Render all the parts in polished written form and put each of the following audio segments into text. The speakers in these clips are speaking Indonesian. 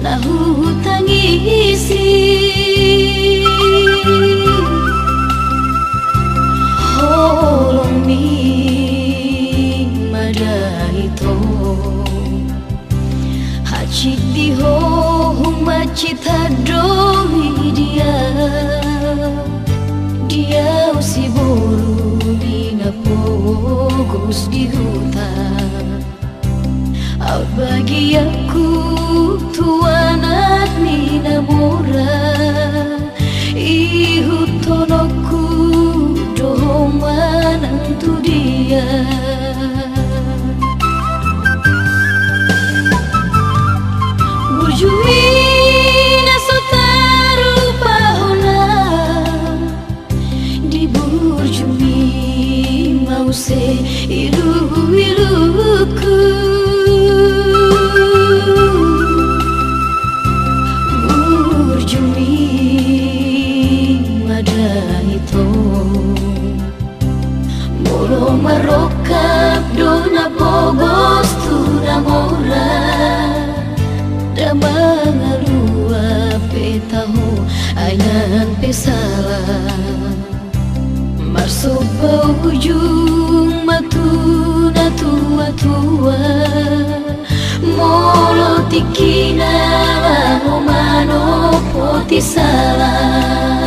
nahu tangisi holong mi madaito hacik di hohong macit hadohi dia usi boru lina pogos di hutan out bagi aku tuanat ni namora ihutonoku dohoman tu dia burjui na sotaru pahona di burjui mau se iluku marokap dona bogos tu namora da mangalua petahu ainan pesala marsoba ujung matuna tua molo tikina mano poti salah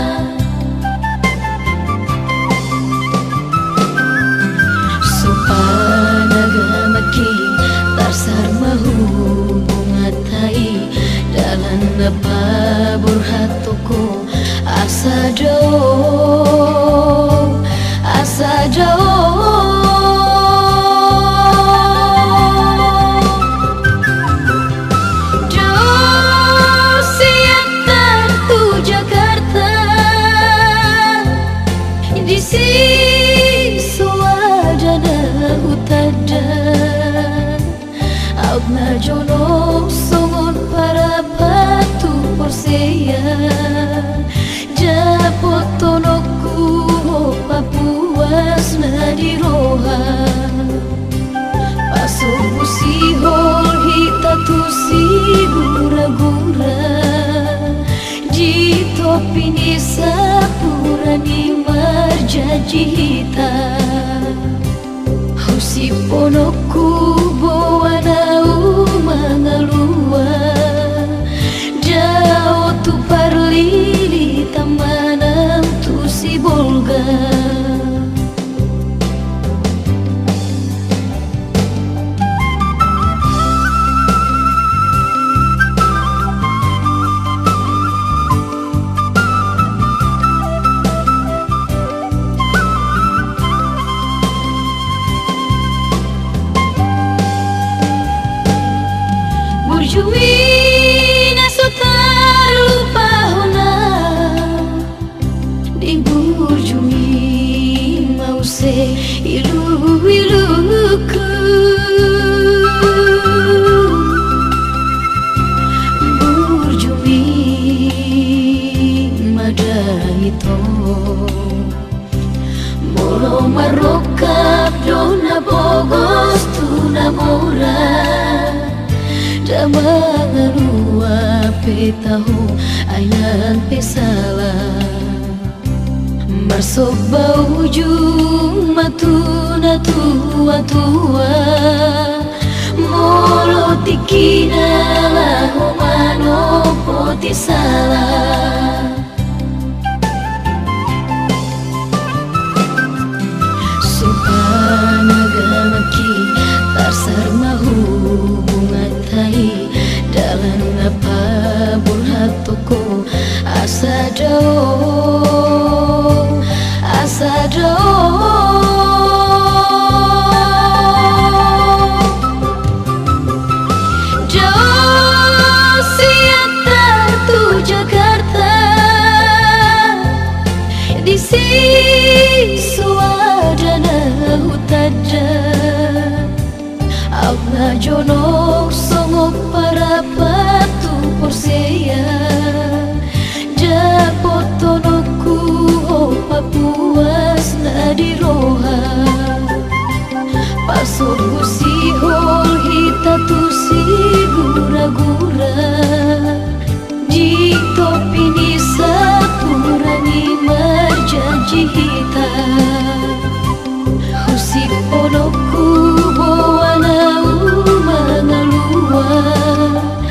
napabur hatuku asa jauh jauh siantar tu Jakarta di sisu adana utada out na jono songon para porseia japotonoku papuas na diroha pasoku si hol hita tu si gura-gura jitopi ni sapura ni marjaji hita husiponoku bowana mangalua jauh tu parlili tamanam tu si bolga burjui iluku burjui madaito molo marokap dona bogos tu namora damangalua petahu ainan pesala marsoba ujung matuna tua molo tikina lahomano poti salah supanagamaki tarsar mahu bungatai dalam apa burhatuku asa jauh jauh siantar tu Jakarta di sisu adana hutada auna jono songok para patu porseia japotonoku papuas na diroha pasoku si hol hita tu si gura-gura roha